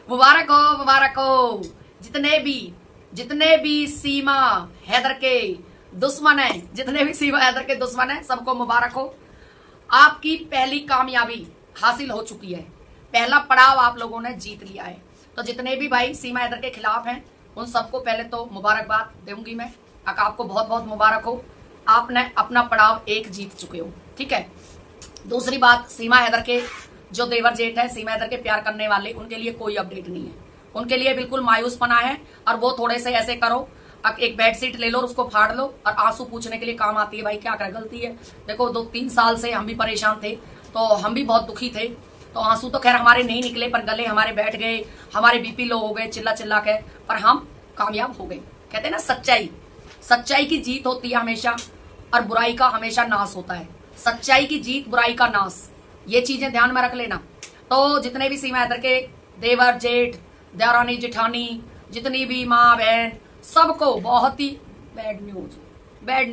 मुबारक हो, मुबारक हो। जितने भी सीमा हैदर के दुश्मन हैं, जितने भी सीमा हैदर के दुश्मन हैं, सबको मुबारक हो। आपकी पहली कामयाबी हासिल हो चुकी है। पहला पड़ाव आप लोगों ने जीत लिया है। तो जितने भी भाई सीमा हैदर के खिलाफ हैं, उन सबको पहले तो मुबारकबाद दूंगी मैं। आपको बहुत बहुत मुबारक हो, आपने अपना पड़ाव एक जीत चुके हो। ठीक है। दूसरी बात, सीमा हैदर के जो देवर जेठ है, सीमा हैदर के प्यार करने वाले, उनके लिए कोई अपडेट नहीं है। उनके लिए बिल्कुल मायूस पना है। और वो थोड़े से ऐसे करो, अब एक बेड शीट ले लो और उसको फाड़ लो, और आंसू पूछने के लिए काम आती है। भाई क्या कर, गलती है। देखो 2-3 साल से हम भी परेशान थे, तो हम भी बहुत दुखी थे। तो आंसू तो खैर हमारे नहीं निकले, पर गले हमारे बैठ गए, हमारे बीपी लो हो गए चिल्ला चिल्ला के, पर हम कामयाब हो गए। कहते हैं ना, सच्चाई की जीत होती है हमेशा, और बुराई का हमेशा नाश होता है। सच्चाई की जीत, बुराई का नाश, ये चीजें ध्यान में रख लेना। तो जितने भी सीमा हैदर के देवर जेठ, देवरानी जेठानी, जितनी भी माँ बहन, सबको बहुत ही बैड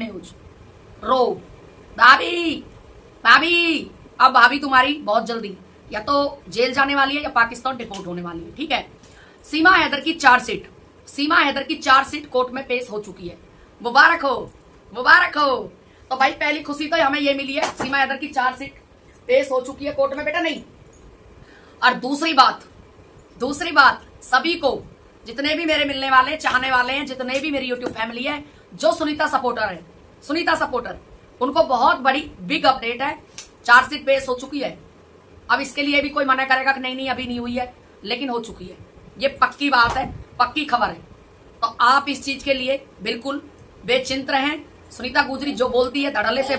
न्यूज। रो भाभी, भाभी, अब भाभी तुम्हारी बहुत जल्दी या तो जेल जाने वाली है या पाकिस्तान डिपोर्ट होने वाली है। ठीक है। सीमा हैदर की चार्जशीट कोर्ट में पेश हो चुकी है। मुबारक हो, मुबारक हो। तो भाई पहली खुशी तो हमें ये मिली है, सीमा हैदर की चार्जशीट पेश हो चुकी है कोर्ट में, बेटा नहीं। और दूसरी बात, सभी को, जितने भी मेरे मिलने वाले चाहने वाले हैं, जितने भी मेरी यूट्यूब फैमिली है, जो सुनीता सपोर्टर, उनको बहुत बड़ी बिग अपडेट है। चार्जशीट पेश हो चुकी है। अब इसके लिए भी कोई मना करेगा कि नहीं अभी नहीं हुई है, लेकिन हो चुकी है। ये पक्की बात है, पक्की खबर है। तो आप इस चीज के लिए बिल्कुल बेचिंत रहें। सुनीता गुजरी जो बोलती है धड़ल्ले से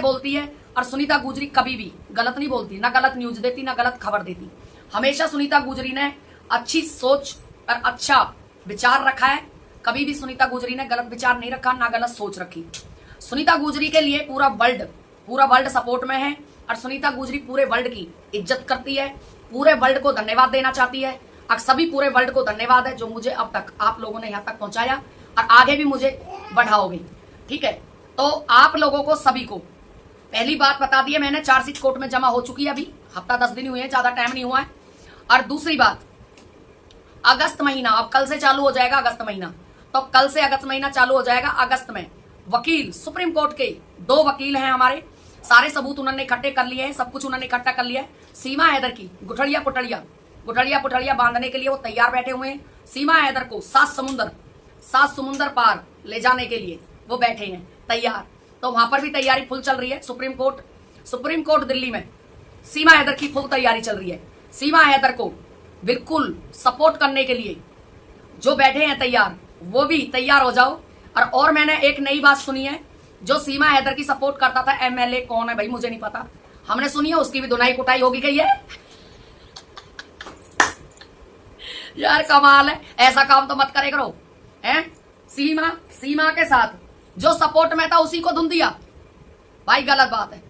बोलती है, और सुनीता गुजरी कभी भी गलत नहीं बोलती, ना गलत न्यूज देती, ना गलत खबर देती। हमेशा सुनीता गुजरी ने अच्छी सोच और अच्छा विचार रखा है। कभी भी सुनीता गुजरी ने गलत विचार नहीं रखा, ना गलत सोच रखी। सुनीता गुजरी के लिए पूरा वर्ल्ड सपोर्ट में है, और सुनीता गुजरी पूरे वर्ल्ड की इज्जत करती है, पूरे वर्ल्ड को धन्यवाद देना चाहती है। और सभी पूरे वर्ल्ड को धन्यवाद है जो मुझे अब तक आप लोगों ने यहाँ तक पहुंचाया, और आगे भी मुझे बढ़ाओगे। ठीक है। तो आप लोगों को सभी को पहली बात बता दी है मैंने, चार्जशीट कोर्ट में जमा हो चुकी है। अभी हफ्ता 10 दिन हुए हैं, ज्यादा टाइम नहीं हुआ है। और दूसरी बात, अगस्त महीना अब कल से चालू हो जाएगा। अगस्त महीना, तो कल से अगस्त महीना चालू हो जाएगा। अगस्त में वकील, सुप्रीम कोर्ट के 2 वकील हैं हमारे, सारे सबूत उन्होंने इकट्ठे कर लिए हैं, सब कुछ उन्होंने इकट्ठा कर लिया है। सीमा हैदर की गुठलिया पुठलिया बांधने के लिए वो तैयार बैठे हुए हैं। सीमा हैदर को 7 समुंदर पार ले जाने के लिए वो बैठे हैं तैयार। तो वहां पर भी तैयारी फुल चल रही है। सुप्रीम कोर्ट दिल्ली में सीमा हैदर की फुल तैयारी चल रही है। सीमा हैदर को बिल्कुल सपोर्ट करने के लिए जो बैठे हैं तैयार, वो भी तैयार हो जाओ। और मैंने एक नई बात सुनी है, जो सीमा हैदर की सपोर्ट करता था, एमएलए कौन है भाई मुझे नहीं पता, हमने सुनी है, उसकी भी धुनाई कुटाई होगी गई है। यार कमाल है, ऐसा काम तो मत करे करो। हैं सीमा के साथ जो सपोर्ट में था उसी को धुन दिया भाई, गलत बात है,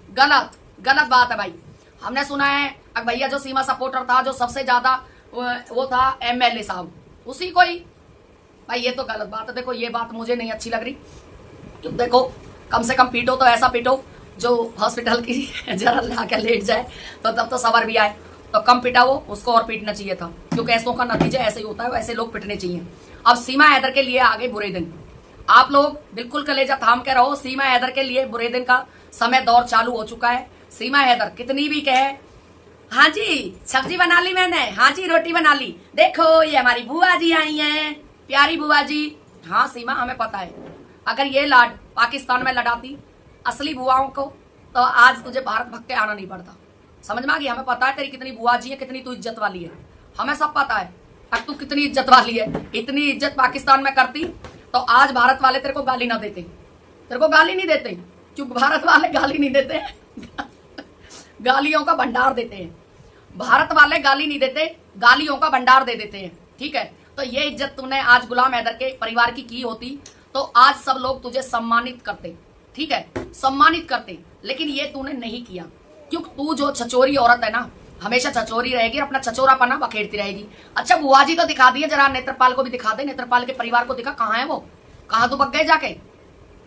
गलत बात है भाई। हमने सुना है भैया जो सीमा सपोर्टर था, जो सबसे ज्यादा वो था एमएलए साहब, उसी को ही भाई। ये तो गलत बात है। देखो ये बात मुझे नहीं अच्छी लग रही। देखो कम से कम पीटो तो ऐसा पीटो जो हॉस्पिटल की जरा लाकर लेट जाए, तो तब तो सबर भी आए। तो कम पिटा वो, उसको और पीटना चाहिए था, क्योंकि ऐसों का नतीजा ऐसे ही होता है, ऐसे लोग पिटने चाहिए। अब सीमा हैदर के लिए आगे बुरे दिन, आप लोग बिल्कुल कलेजा थाम के रहो। सीमा हैदर के लिए बुरे दिन का समय दौर चालू हो चुका है। सीमा हैदर कितनी भी कहे, हाँ जी सब्जी बना ली मैंने, हाँ जी रोटी बना ली, देखो ये हमारी बुआ जी आई हैं, प्यारी बुआ जी। हाँ सीमा हमें पता है, अगर ये लाड पाकिस्तान में लड़ाती असली बुआओं को, तो आज तुझे भारत भग के आना नहीं पड़ता। समझ में आ गई? हमें पता है तेरी कितनी बुआ जी है, कितनी तू इज्जत वाली है, हमें सब पता है। अब तू कितनी इज्जत वाली है, इतनी इज्जत पाकिस्तान में करती तो आज भारत वाले तेरे को गाली ना देते, क्योंकि भारत वाले गाली नहीं देते गालियों का भंडार देते हैं। भारत वाले गाली नहीं देते, गालियों का भंडार दे देते हैं। ठीक है। तो ये इज्जत तूने आज गुलाम हैदर के परिवार की होती तो आज सब लोग तुझे सम्मानित करते। ठीक है, सम्मानित करते, लेकिन ये तूने नहीं किया, क्योंकि तू जो छचोरी औरत है ना, हमेशा छचोरी रहेगी, अपना छचोरापना बखेरती रहेगी। अच्छा बुआ जी तो दिखा दिए, जरा नेत्रपाल को भी दिखा दे, नेत्रपाल के परिवार को दिखा, कहाँ है वो, कहाँ तो बग गए जाके।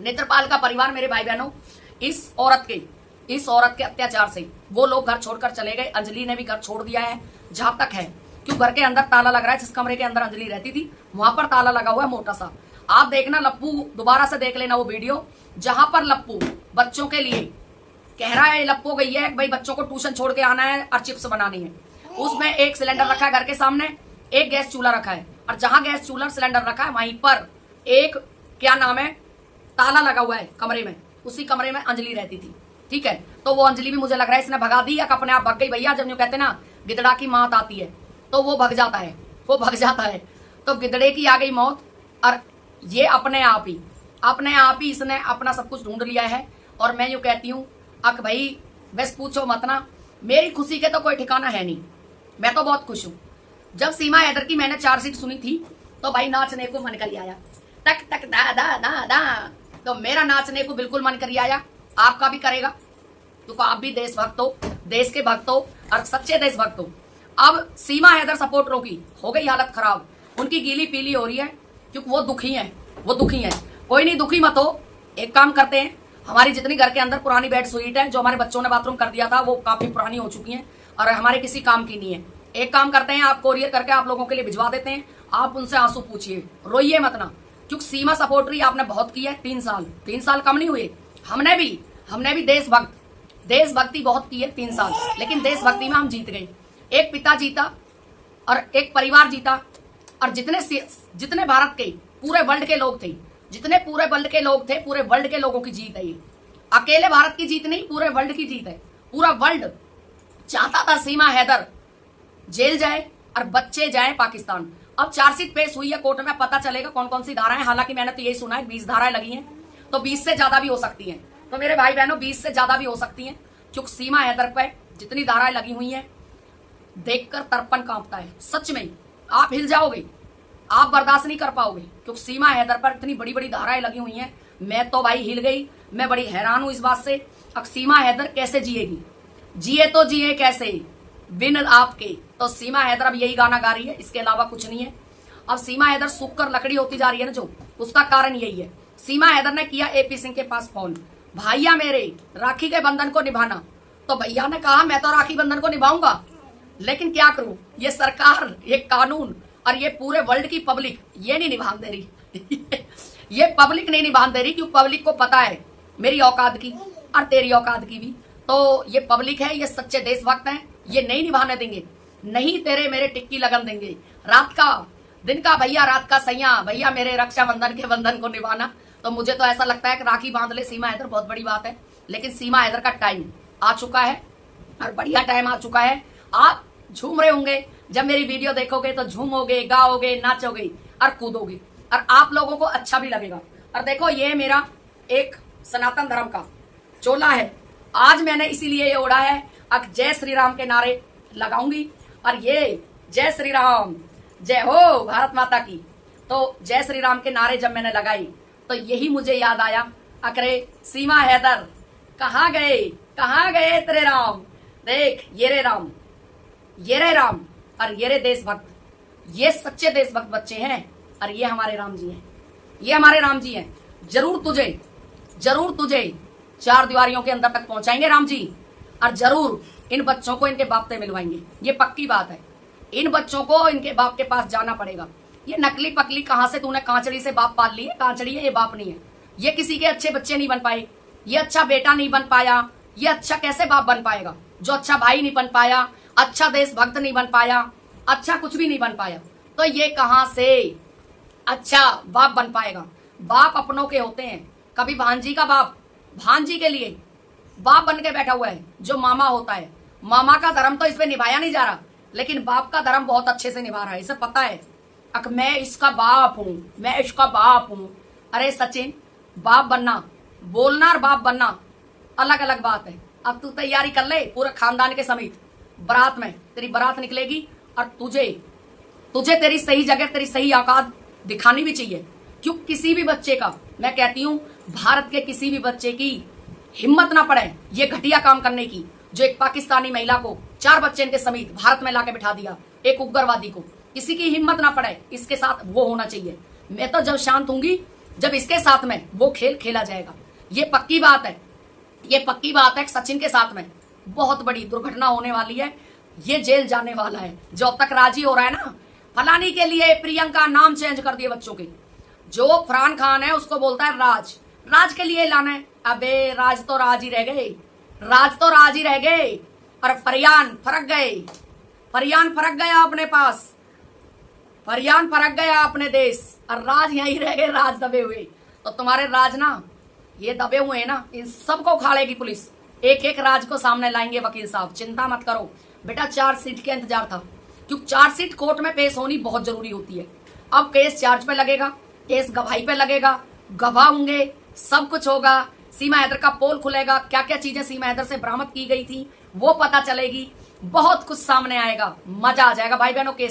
नेत्रपाल का परिवार मेरे भाई बहनों इस औरत के इस औरत के अत्याचार से। वो लोग घर छोड़कर चले गए, अंजलि ने भी घर छोड़ दिया है जहां तक है। क्यों? घर के अंदर ताला लग रहा है, जिस कमरे के अंदर अंजलि रहती थी वहां पर ताला लगा हुआ है मोटा सा। आप देखना लप्पू, दोबारा से देख लेना वो वीडियो जहां पर लप्पू बच्चों के लिए कह रहा है। लप्पू गई है भाई बच्चों को ट्यूशन छोड़ के आना है और चिप्स बनानी है। उसमें एक सिलेंडर रखा है घर के सामने, एक गैस चूल्हा रखा है, और जहां गैस चूल्हा सिलेंडर रखा है वहीं पर एक क्या नाम है ताला लगा हुआ है कमरे में। उसी कमरे में अंजलि रहती थी। ठीक है, तो वो अंजलि भी मुझे लग रहा है इसने भगा दी या अपने आप भग गई। भैया जब यूं कहते ना गिदड़ा की मौत आती है तो वो भग जाता है, वो भग जाता है। तो गिदड़े की आ गई मौत, और ये अपने आप ही इसने अपना सब कुछ ढूंढ लिया है। और मैं यूं कहती हूं अक भाई बस पूछो मत ना, मेरी खुशी के तो कोई ठिकाना है नहीं। मैं तो बहुत खुश हूं। जब सीमा हैदर की मैंने चार्जशीट सुनी थी तो भाई नाचने को मन कर आया, टक टक दा दा दा दा। तो मेरा नाचने को बिल्कुल मन कर आया, आपका भी करेगा क्योंकि आप भी देशभक्त हो, देश के भक्त हो और सच्चे देशभक्त हो। अब सीमा हैदर सपोर्टरों की हो गई हालत खराब, उनकी गीली पीली हो रही है क्योंकि वो दुखी हैं, वो दुखी हैं। कोई नहीं, दुखी मत हो। एक काम करते हैं, हमारी जितनी घर के अंदर पुरानी बेड शीट है जो हमारे बच्चों ने बाथरूम कर दिया था वो काफी पुरानी हो चुकी हैं और हमारे किसी काम की नहीं है। एक काम करते हैं, आप कोरियर करके आप लोगों के लिए भिजवा देते हैं। आप उनसे आंसू पूछिए, रोइए मत ना, क्योंकि सीमा सपोर्टरी आपने बहुत की है। 3 साल कम नहीं हुए। हमने भी देशभक्ति बहुत की है 3 साल, लेकिन देशभक्ति में हम जीत गए। एक पिता जीता और एक परिवार जीता, और जितने भारत के पूरे वर्ल्ड के लोग थे, जितने पूरे वर्ल्ड के लोग थे, पूरे वर्ल्ड के लोगों की जीत है ये। अकेले भारत की जीत नहीं, पूरे वर्ल्ड की जीत है। पूरा वर्ल्ड चाहता था सीमा हैदर जेल जाए और बच्चे जाए पाकिस्तान। अब चार्जशीट पेश हुई है कोर्ट में, पता चलेगा कौन कौन सी धाराएं। हालांकि मैंने तो यही सुना है 20 धाराएं लगी हैं, तो 20 से ज्यादा भी हो सकती हैं। तो मेरे भाई बहनों 20 से ज्यादा भी हो सकती हैं, क्योंकि सीमा हैदर पे जितनी धाराएं लगी हुई हैं देखकर तर्पण कांपता है। सच में आप हिल जाओगे, आप बर्दाश्त नहीं कर पाओगे, क्योंकि सीमा हैदर पर इतनी बड़ी बड़ी धाराएं लगी हुई हैं। मैं तो भाई हिल गई, मैं बड़ी हैरान हूं इस बात से। अब सीमा हैदर कैसे जिएगी? जिए तो जिए कैसे बिन आपके। तो सीमा हैदर अब यही गाना गा रही है, इसके अलावा कुछ नहीं है। अब सीमा हैदर सूख कर लकड़ी होती जा रही है ना, जो उसका कारण यही है। सीमा हैदर ने किया एपी सिंह के पास फोन, भैया मेरे राखी के बंधन को निभाना। तो भैया ने कहा मैं तो राखी बंधन को निभाऊंगा, लेकिन क्या करूं, ये सरकार, ये कानून और ये पूरे वर्ल्ड की पब्लिक ये नहीं निभान दे रही। ये पब्लिक नहीं निभान दे रही, क्योंकि पब्लिक को पता है मेरी औकात की और तेरी औकात की भी। तो ये पब्लिक है, ये सच्चे देशभक्त हैं, ये नहीं निभाने देंगे। नहीं तेरे मेरे टिक्की लगन देंगे। रात का दिन का भैया, रात का सैया भैया मेरे रक्षाबंधन के बंधन को निभाना। तो मुझे तो ऐसा लगता है कि राखी बांध ले सीमा हैदर, बहुत बड़ी बात है। लेकिन सीमा हैदर का टाइम आ चुका है और बढ़िया टाइम आ चुका है। आप झूम रहे होंगे, जब मेरी वीडियो देखोगे तो झूमोगे, गाओगे, नाचोगे और कूदोगे, और आप लोगों को अच्छा भी लगेगा। और देखो ये मेरा एक सनातन धर्म का चोला है, आज मैंने इसीलिए ये ओढ़ा है। अब जय श्री राम के नारे लगाऊंगी, और ये जय श्री राम, जय हो भारत माता की। तो जय श्री राम के नारे जब मैंने लगाई तो यही मुझे याद आया, अकरे सीमा हैदर कहाँ गए तेरे राम। देख ये रे राम, ये रे राम और ये रे देशभक्त, ये सच्चे देशभक्त बच्चे हैं। और ये हमारे राम जी हैं, ये हमारे राम जी हैं। जरूर तुझे 4 दीवारियों के अंदर तक पहुंचाएंगे राम जी, और जरूर इन बच्चों को इनके बाप से मिलवाएंगे। ये पक्की बात है, इन बच्चों को इनके बाप के पास जाना पड़ेगा। ये नकली पकली कहां से तूने कांचड़ी से बाप पाल लिए? कांचड़ी है, ये बाप नहीं है। ये किसी के अच्छे बच्चे नहीं बन पाए, ये अच्छा बेटा नहीं बन पाया। ये अच्छा कैसे बाप बन पाएगा जो अच्छा भाई नहीं बन पाया, अच्छा देशभक्त नहीं बन पाया, अच्छा कुछ भी नहीं बन पाया? तो ये कहां से अच्छा बाप बन पाएगा? बाप अपनों के होते हैं। कभी भांजी का बाप भांजी के लिए बाप बन के बैठा हुआ है, जो मामा होता है। मामा का धर्म तो इस पे निभाया नहीं जा रहा, लेकिन बाप का धर्म बहुत अच्छे से निभा रहा है, इसे पता है। मैं इसका बाप हूं, मैं इसका बाप हूं। अरे सचिन, बाप बनना, बोलना और बाप बनना अलग अलग बात है। अब तू तैयारी कर ले पूरे खानदान के समेत, बारात में तेरी बारात निकलेगी, और तुझे तेरी सही जगह, तेरी सही औकात दिखानी भी चाहिए। क्यों किसी भी बच्चे का, मैं कहती हूं भारत के किसी भी बच्चे की हिम्मत ना पड़े ये घटिया काम करने की, जो एक पाकिस्तानी महिला को 4 बच्चे इनके समेत भारत में लाके बिठा दिया, एक उग्रवादी को। किसी की हिम्मत ना पड़े, इसके साथ वो होना चाहिए। मैं तो जब शांत होंगी जब इसके साथ में वो खेल खेला जाएगा, ये पक्की बात है। ये पक्की बात है कि सचिन के साथ में बहुत बड़ी दुर्घटना होने वाली है। ये जेल जाने वाला है। जो अब तक राजी हो रहा है ना, फलानी के लिए प्रियंका नाम चेंज कर दिए बच्चों के। जो फरहान खान है उसको बोलता है राज, राज के लिए लाना है। अबे राज तो राज ही रह गए, राज तो राज ही रह गए, और फरियान फरक गए, फरियान फरक गया अपने पास, फरियान फरक गया अपने देश, और राज यहीं रह गए, राज दबे हुए। तो तुम्हारे राज ना ये दबे हुए हैं ना, इन सबको उखाड़ेगी पुलिस। एक एक राज को सामने लाएंगे वकील साहब, चिंता मत करो बेटा। चार्जशीट का इंतजार था, क्योंकि चार्जशीट कोर्ट में पेश होनी बहुत जरूरी होती है। अब केस चार्ज पे लगेगा, केस गवाही पे लगेगा, गवाह होंगे, सब कुछ होगा। सीमा हैदर का पोल खुलेगा, क्या क्या चीजें सीमा हैदर से बरामद की गई थी वो पता चलेगी, बहुत कुछ सामने आएगा, मजा आ जाएगा भाई बहनों। केस